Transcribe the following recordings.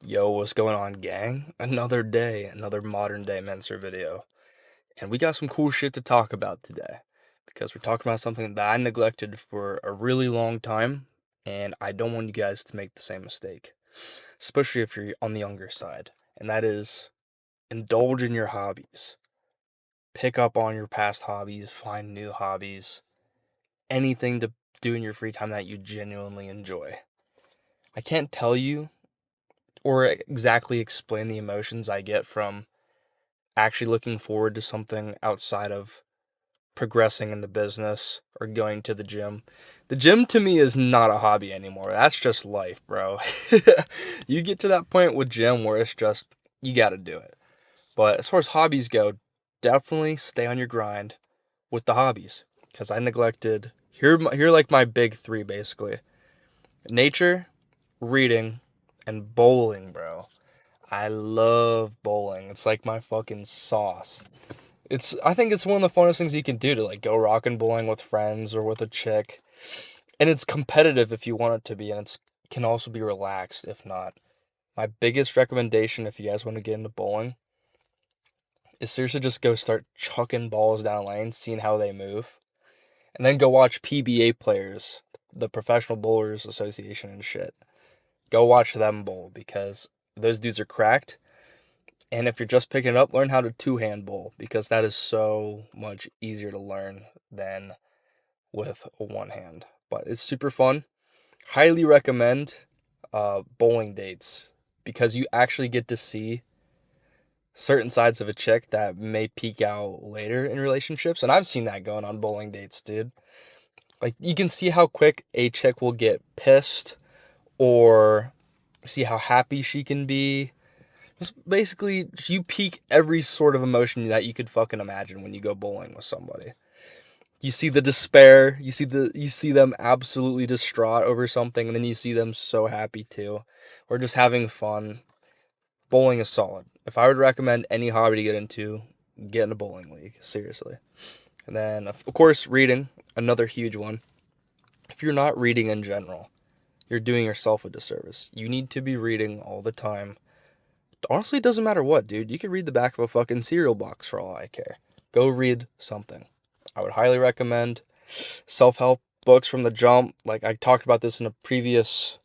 Yo, what's going on, gang? Another day, another modern day Mentzer video. And we got some cool shit to talk about today. Because we're talking about something that I neglected for a really long time, and I don't want you guys to make the same mistake. Especially if you're on the younger side. And that is indulge in your hobbies. Pick up on your past hobbies, find new hobbies, anything to do in your free time that you genuinely enjoy. I can't tell you or exactly explain the emotions I get from actually looking forward to something outside of progressing in the business or going to the gym. The gym to me is not a hobby anymore. That's just life, bro. You get to that point with gym where it's just, you got to do it. But as far as hobbies go, definitely stay on your grind with the hobbies. Because I neglected, here are like my big three basically: nature, reading, and bowling, bro. I love bowling. It's like my fucking sauce. I think it's one of the funnest things you can do to like go rockin' bowling with friends or with a chick. And it's competitive if you want it to be, and it's can also be relaxed if not. My biggest recommendation if you guys want to get into bowling is seriously just go start chucking balls down lane, seeing how they move. And then go watch PBA players, the Professional Bowlers Association and shit. Go watch them bowl because those dudes are cracked. And if you're just picking it up, learn how to two-hand bowl because that is so much easier to learn than with one hand. But it's super fun. Highly recommend bowling dates because you actually get to see certain sides of a chick that may peek out later in relationships. And I've seen that going on bowling dates, dude. Like, you can see how quick a chick will get pissed or see how happy she can be. Just basically, you peak every sort of emotion that you could fucking imagine when you go bowling with somebody. You see the despair, you see them absolutely distraught over something, and then you see them so happy too, or just having fun. Bowling is solid. If I would recommend any hobby to get into, get in a bowling league, seriously. And then, of course, reading, another huge one. If you're not reading in general, you're doing yourself a disservice. You need to be reading all the time. Honestly, it doesn't matter what, dude. You could read the back of a fucking cereal box for all I care. Go read something. I would highly recommend self-help books from the jump. Like, I talked about this in a previous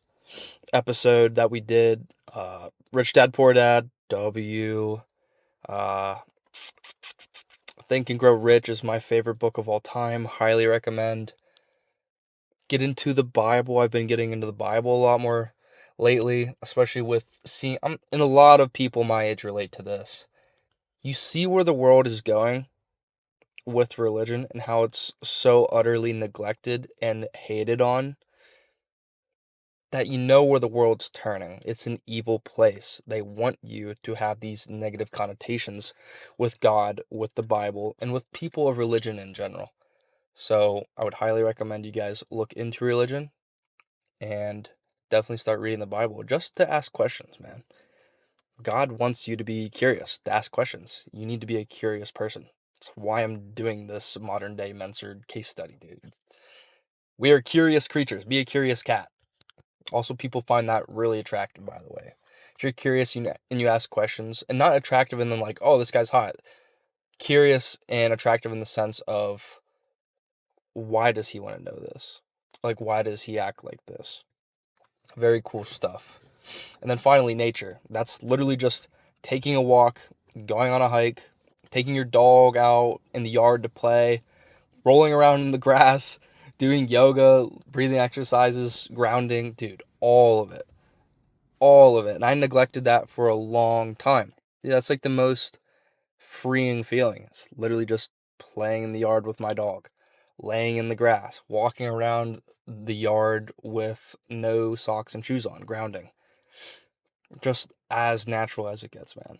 episode that we did. Rich Dad Poor Dad, W. Uh, Think and Grow Rich is my favorite book of all time. Highly recommend. Get into the Bible. I've been getting into the Bible a lot more lately, especially with seeing. And a lot of people my age relate to this. You see where the world is going with religion and how it's so utterly neglected and hated on that you know where the world's turning. It's an evil place. They want you to have these negative connotations with God, with the Bible, and with people of religion in general. So I would highly recommend you guys look into religion and definitely start reading the Bible just to ask questions, man. God wants you to be curious, to ask questions. You need to be a curious person. That's why I'm doing this modern day Mentzer case study, dude. We are curious creatures. Be a curious cat. Also, people find that really attractive, by the way. If you're curious and you ask questions, and not attractive in the like, oh, this guy's hot. Curious and attractive in the sense of, why does he want to know this? Like, why does he act like this? Very cool stuff. And then finally, nature. That's literally just taking a walk, going on a hike, taking your dog out in the yard to play, rolling around in the grass, doing yoga, breathing exercises, grounding. Dude, all of it. All of it. And I neglected that for a long time. Yeah, that's like the most freeing feeling. It's literally just playing in the yard with my dog, laying in the grass, walking around the yard with no socks and shoes on, grounding. Just as natural as it gets, man.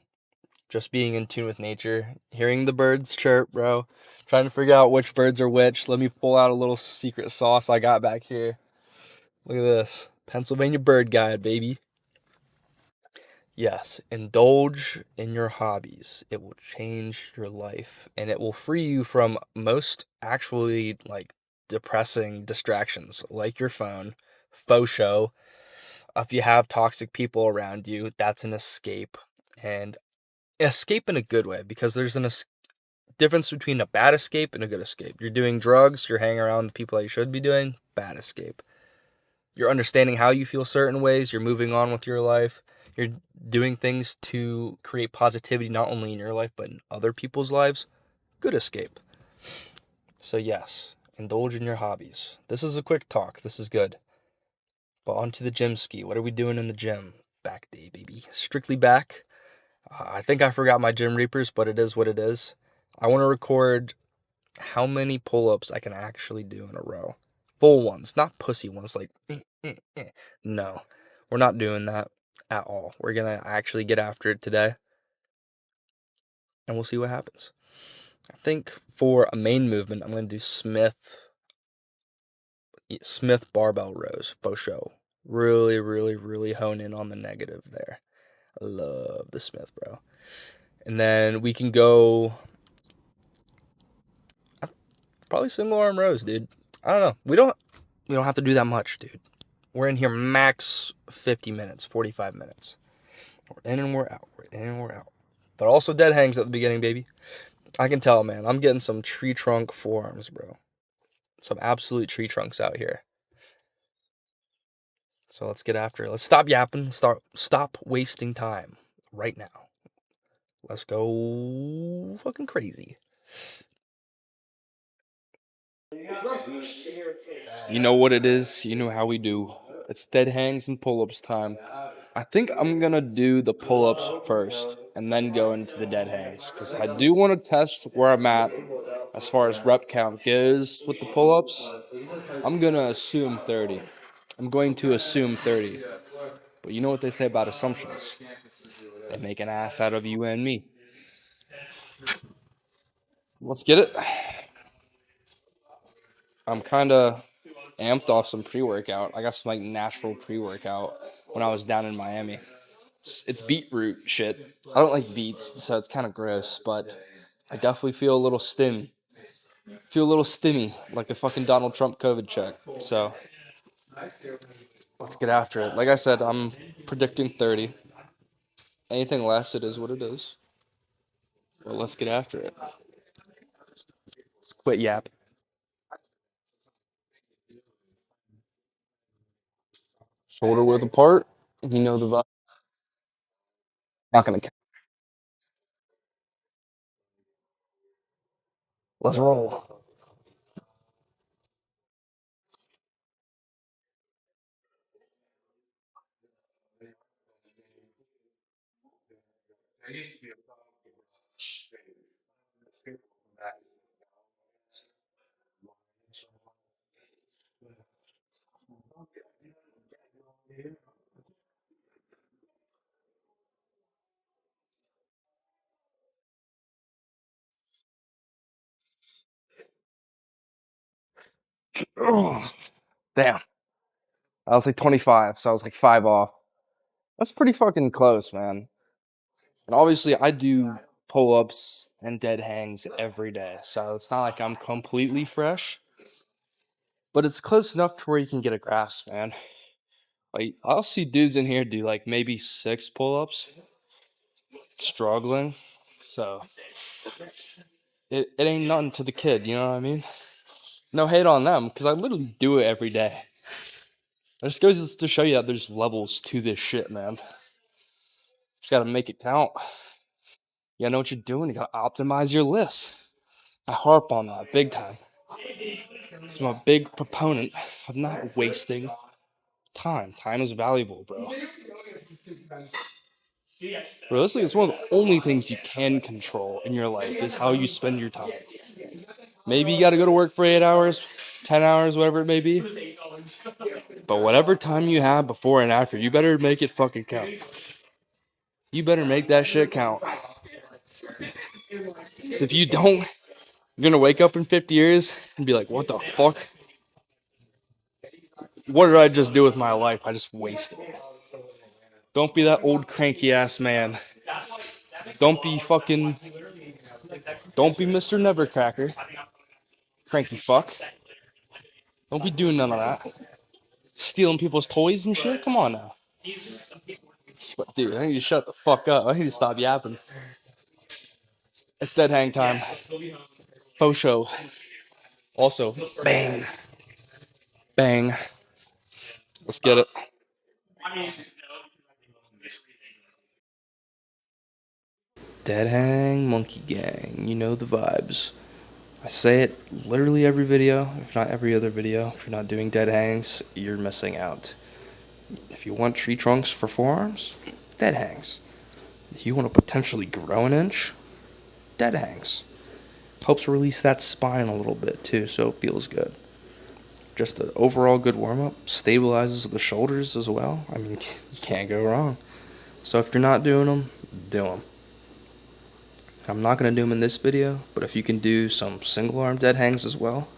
Just being in tune with nature, hearing the birds chirp, bro. Trying to figure out which birds are which. Let me pull out a little secret sauce I got back here. Look at this. Pennsylvania bird guide, baby. Yes, indulge in your hobbies. It will change your life and it will free you from most actually like depressing distractions like your phone, faux show, If you have toxic people around you, that's an escape. And escape in a good way, because there's an difference between a bad escape and a good escape. You're doing drugs, you're hanging around the people that you should be doing, bad escape. You're understanding how you feel certain ways, you're moving on with your life, you're doing things to create positivity not only in your life but in other people's lives, good escape. So yes, indulge in your hobbies. This is a quick talk, this is good. But on to the gym ski. What are we doing in the gym? Back day, baby. Strictly back. I think I forgot my gym reapers, but it is what it is. I want to record how many pull-ups I can actually do in a row. Full ones, not pussy ones like No, we're not doing that at all. We're going to actually get after it today, and we'll see what happens. I think for a main movement, I'm going to do Smith barbell rows, faux show. Really, really, really hone in on the negative there. I love the Smith, bro. And then we can go probably single arm rows, dude. I don't know. We don't have to do that much, dude. We're in here max 50 minutes, 45 minutes. We're in and we're out. We're in and we're out. But also dead hangs at the beginning, baby. I can tell, man. I'm getting some tree trunk forearms, bro. Some absolute tree trunks out here. So let's get after it. Let's stop yapping. Stop wasting time right now. Let's go fucking crazy. You know what it is. You know how we do. It's dead hangs and pull-ups time. I think I'm gonna do the pull-ups first and then go into the dead hangs, because I do want to test where I'm at as far as rep count goes with the pull-ups. I'm gonna assume 30. I'm going to assume 30. But you know what they say about assumptions? They make an ass out of you and me. Let's get it. I'm kind of amped off some pre-workout. I got some like natural pre-workout when I was down in Miami. It's beetroot shit. I don't like beets, so it's kind of gross, but I definitely feel a little stimmy, like a fucking Donald Trump COVID check. So let's get after it. Like I said, I'm predicting 30. Anything less, it is what it is. Well, let's get after it. Let's quit yap. Shoulder width apart. You know the vibe. Not gonna count. Let's roll. Oh, damn. I was like 25, so I was like 5 off. That's pretty fucking close, man. And obviously, I do pull ups and dead hangs every day, so it's not like I'm completely fresh, but it's close enough to where you can get a grasp, man. Like, I'll see dudes in here do like maybe 6 pull ups, struggling. So, it ain't nothing to the kid, you know what I mean? No hate on them, because I literally do it every day. It just goes to show you that there's levels to this shit, man. Just gotta make it count. You gotta know what you're doing. You gotta optimize your lifts. I harp on that big time. So I'm a big proponent of not wasting time. Time is valuable, bro. Realistically, it's one of the only things you can control in your life is how you spend your time. Maybe you gotta go to work for 8 hours, 10 hours, whatever it may be. But whatever time you have before and after, you better make it fucking count. You better make that shit count. Because if you don't, you're gonna wake up in 50 years and be like, what the fuck? What did I just do with my life? I just wasted it. Don't be that old cranky ass man. Don't be fucking. Don't be Mr. Nevercracker. Cranky fuck. Don't be doing none of that. Stealing people's toys and shit? Come on now. Dude, I need to shut the fuck up. I need to stop yapping. It's dead hang time. Faux show. Also, bang. Bang. Let's get it. Dead hang, monkey gang. You know the vibes. I say it literally every video, if not every other video. If you're not doing dead hangs, you're missing out. If you want tree trunks for forearms, dead hangs. If you want to potentially grow an inch, dead hangs. Helps release that spine a little bit too, so it feels good. Just an overall good warm up, stabilizes the shoulders as well. I mean, you can't go wrong. So if you're not doing them, do them. I'm not going to do them in this video, but if you can do some single arm dead hangs as well,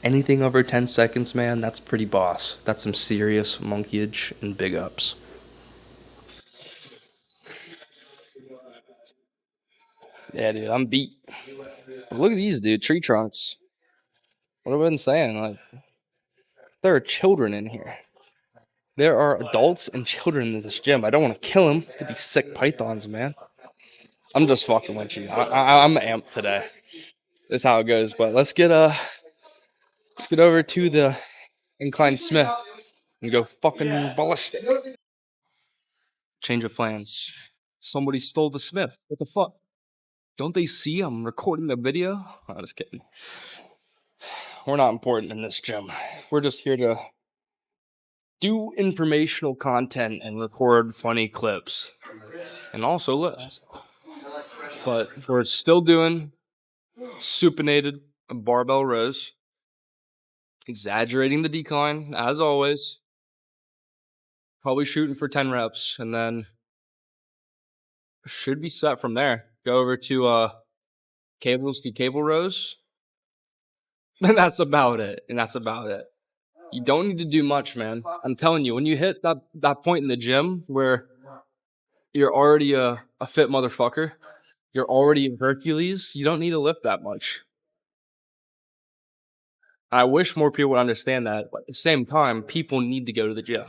anything over 10 seconds, man, that's pretty boss. That's some serious monkeyage and big ups. Yeah, dude, I'm beat. But look at these, dude, tree trunks. What have I been saying? Like, there are children in here. There are adults and children in this gym. I don't want to kill them. Look at these sick pythons, man. I'm just fucking with you. I'm amped today. That's how it goes. But let's get over to the incline Smith and go fucking ballistic. Change of plans. Somebody stole the Smith. What the fuck? Don't they see I'm recording the video? I'm just kidding. We're not important in this gym. We're just here to do informational content and record funny clips. And also lift. But we're still doing supinated barbell rows. Exaggerating the decline, as always. Probably shooting for 10 reps, and then should be set from there. Go over to cables to cable rows. And that's about it. You don't need to do much, man. I'm telling you, when you hit that point in the gym where you're already a fit motherfucker, you're already a Hercules, you don't need to lift that much. I wish more people would understand that, but at the same time, people need to go to the gym.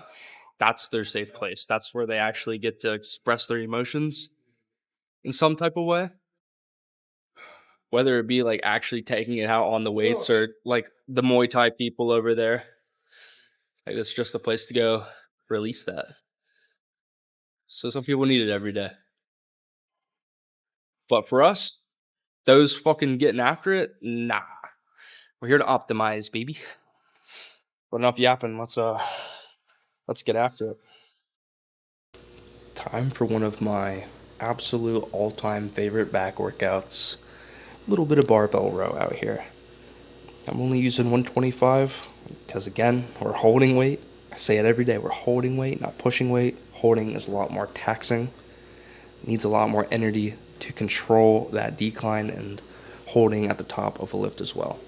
That's their safe place. That's where they actually get to express their emotions in some type of way. Whether it be like actually taking it out on the weights or like the Muay Thai people over there. Like it's just a place to go release that. So some people need it every day. But for us, those fucking getting after it, nah. We're here to optimize, baby. But enough yapping. Let's get after it. Time for one of my absolute all-time favorite back workouts. A little bit of barbell row out here. I'm only using 125 because again, we're holding weight. I say it every day, we're holding weight, not pushing weight. Holding is a lot more taxing. Needs a lot more energy to control that decline and holding at the top of a lift as well.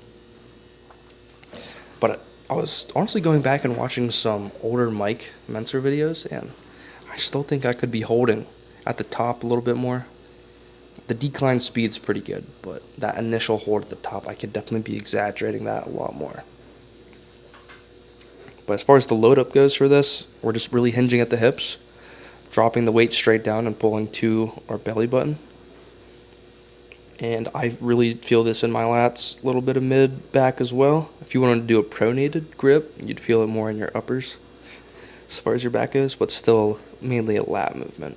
But I was honestly going back and watching some older Mike Mentzer videos, and I still think I could be holding at the top a little bit more. The decline speed's pretty good, but that initial hold at the top, I could definitely be exaggerating that a lot more. But as far as the load up goes for this, we're just really hinging at the hips, dropping the weight straight down and pulling to our belly button. And I really feel this in my lats, a little bit of mid back as well. If you wanted to do a pronated grip, you'd feel it more in your uppers as far as your back goes, but still mainly a lat movement.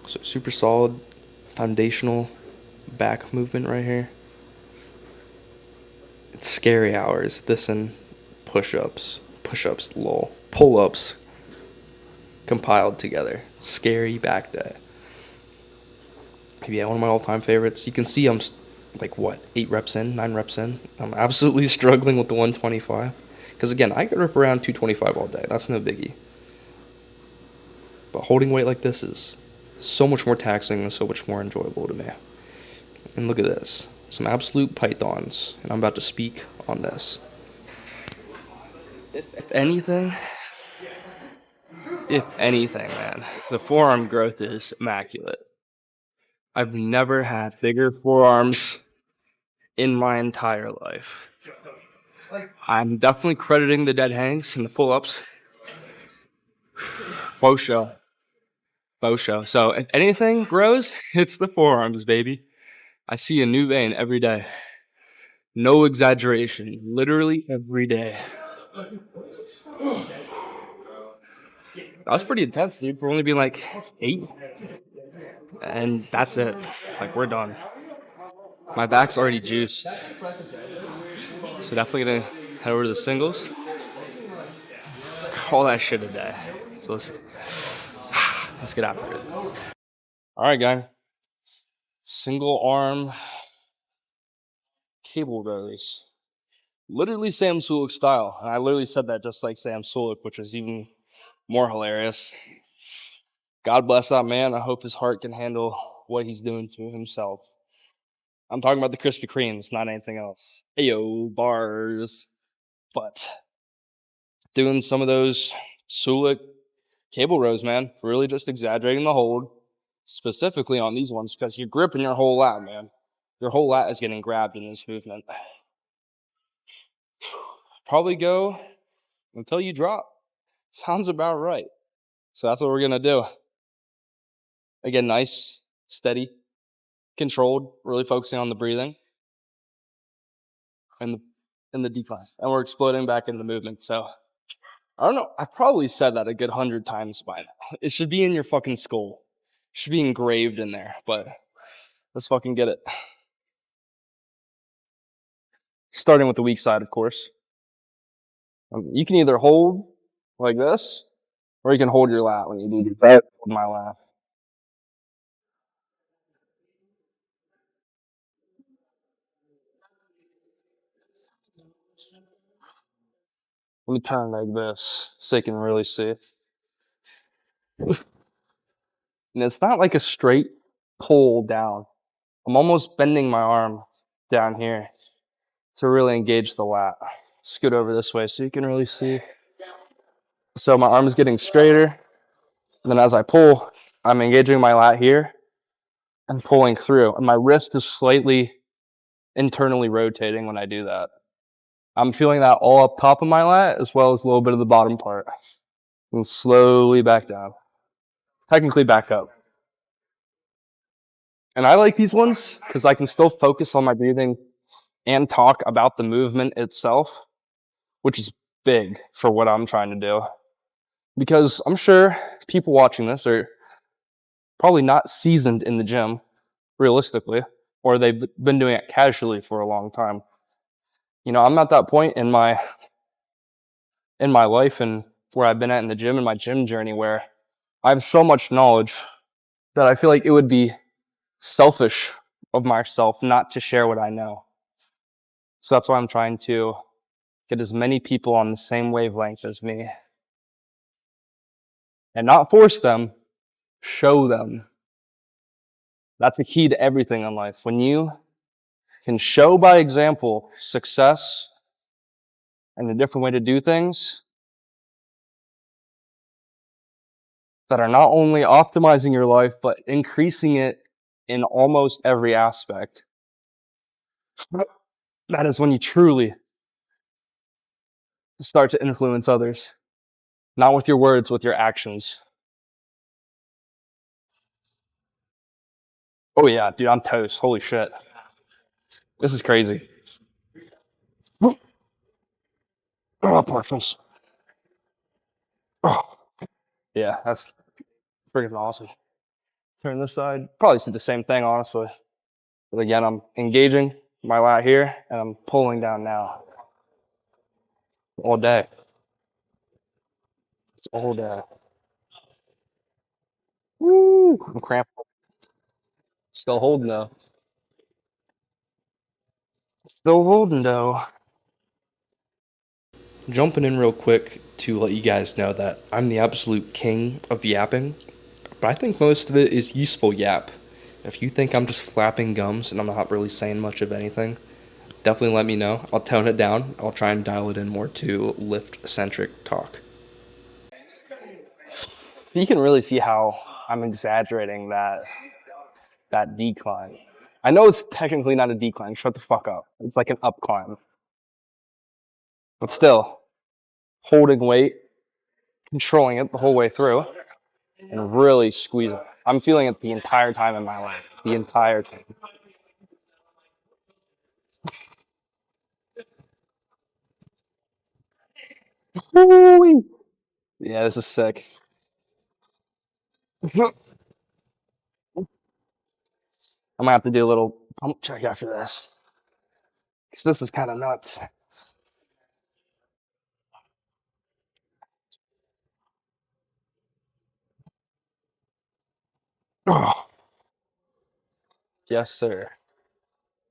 So super solid, foundational back movement right here. It's scary hours. This and push-ups, lol, pull-ups compiled together. Scary back day. Yeah, one of my all-time favorites. You can see I'm like, 9 reps in. I'm absolutely struggling with the 125. Because again, I could rip around 225 all day. That's no biggie. But holding weight like this is so much more taxing and so much more enjoyable to me. And look at this. Some absolute pythons. And I'm about to speak on this. If anything, man, the forearm growth is immaculate. I've never had bigger forearms in my entire life. I'm definitely crediting the dead hangs and the pull-ups. Faux show. Faux show. So if anything grows, it's the forearms, baby. I see a new vein every day. No exaggeration. Literally every day. That was pretty intense, dude, for only being like 8. And that's it. Like, we're done. My back's already juiced. So definitely gonna head over to the singles. Call that shit a day. So let's get after it. Alright, guys. Single arm cable rows. Literally Sam Sulek style. And I literally said that just like Sam Sulek, which was even more hilarious. God bless that man. I hope his heart can handle what he's doing to himself. I'm talking about the Krispy Kremes, not anything else. Ayo, bars. But doing some of those Sulek cable rows, man, really just exaggerating the hold, specifically on these ones, because you're gripping your whole lat, man. Your whole lat is getting grabbed in this movement. Probably go until you drop. Sounds about right. So that's what we're going to do. Again, nice, steady, controlled, really focusing on the breathing and the decline. And we're exploding back into movement. So I don't know. I've probably said that a good 100 times by now. It should be in your fucking skull. It should be engraved in there. But let's fucking get it. Starting with the weak side, of course. You can either hold like this, or you can hold your lat when you do that. Hold my lat. Let me turn like this so you can really see. And it's not like a straight pull down. I'm almost bending my arm down here to really engage the lat. Scoot over this way so you can really see. So my arm is getting straighter. And then as I pull, I'm engaging my lat here and pulling through. And my wrist is slightly internally rotating when I do that. I'm feeling that all up top of my lat as well as a little bit of the bottom part. And slowly back down. Technically back up. And I like these ones because I can still focus on my breathing and talk about the movement itself, which is big for what I'm trying to do. Because I'm sure people watching this are probably not seasoned in the gym, realistically, or they've been doing it casually for a long time. You know, I'm at that point in my life and where I've been at in the gym, in my gym journey, where I have so much knowledge that I feel like it would be selfish of myself not to share what I know. So that's why I'm trying to get as many people on the same wavelength as me. And not force them, show them. That's the key to everything in life. When you can show by example success and a different way to do things that are not only optimizing your life, but increasing it in almost every aspect, that is when you truly start to influence others. Not with your words, with your actions. Oh yeah, dude, I'm toast. Holy shit. This is crazy. Oh, partials. Oh. Yeah, that's freaking awesome. Turn this side. Probably see the same thing, honestly. But again, I'm engaging my lat here, and I'm pulling down now. All day. It's all day. Woo! I'm cramped. Still holding though. Still holding though. Jumping in real quick to let you guys know that I'm the absolute king of yapping, but I think most of it is useful yap. If you think I'm just flapping gums and I'm not really saying much of anything, definitely let me know. I'll tone it down. I'll try and dial it in more to lift-centric talk. You can really see how I'm exaggerating that decline. I know it's technically not a decline. Shut the fuck up. It's like an up climb. But still, holding weight, controlling it the whole way through. and really squeeze it. I'm feeling it the entire time in my life. The entire time. Woo-wee. Yeah, this is sick. I'm gonna have to do a little pump check after this. Because this is kind of nuts. Yes, sir.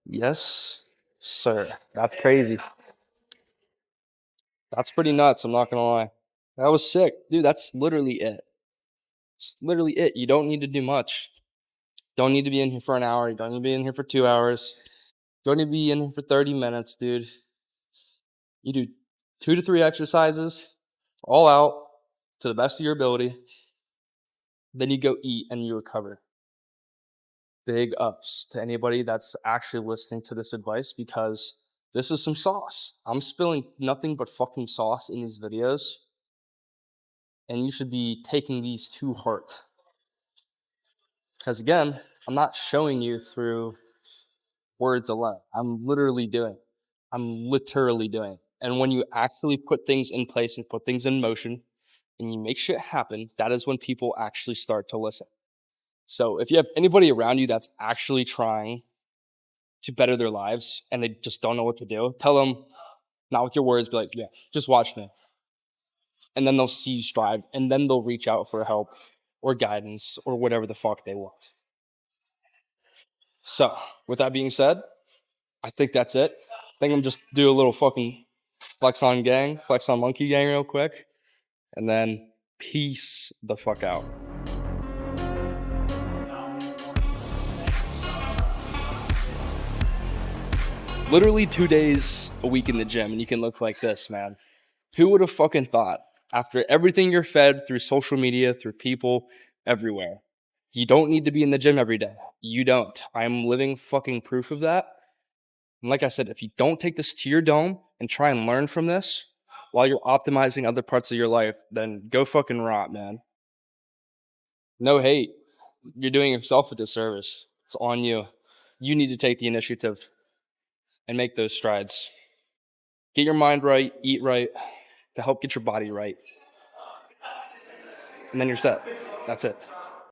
Yes, sir. That's crazy. That's pretty nuts. I'm not gonna lie. That was sick, dude. That's literally it. It's literally it. You don't need to do much. Don't need to be in here for an hour. You don't need to be in here for 2 hours. Don't need to be in here for 30 minutes, dude. You do 2 to 3 exercises, all out to the best of your ability. Then you go eat and you recover. Big ups to anybody that's actually listening to this advice, because this is some sauce. I'm spilling nothing but fucking sauce in these videos, and you should be taking these to heart. Because again, I'm not showing you through words alone. I'm literally doing. And when you actually put things in place and put things in motion and you make shit happen, that is when people actually start to listen. So if you have anybody around you that's actually trying to better their lives and they just don't know what to do, tell them, not with your words, be like, yeah, just watch me. And then they'll see you strive, and then they'll reach out for help or guidance or whatever the fuck they want. So with that being said, I think that's it. I think I'm just do a little fucking flex on monkey gang real quick, and then peace the fuck out. Literally 2 days a week in the gym, and you can look like this, man. Who would have fucking thought? After everything you're fed through social media, through people everywhere, you don't need to be in the gym every day. You don't. I'm living fucking proof of that. And like I said, if you don't take this to your dome and try and learn from this while you're optimizing other parts of your life, then go fucking rot, man. No hate. You're doing yourself a disservice. It's on you. You need to take the initiative and make those strides. Get your mind right, eat right, to help get your body right. And then you're set. That's it.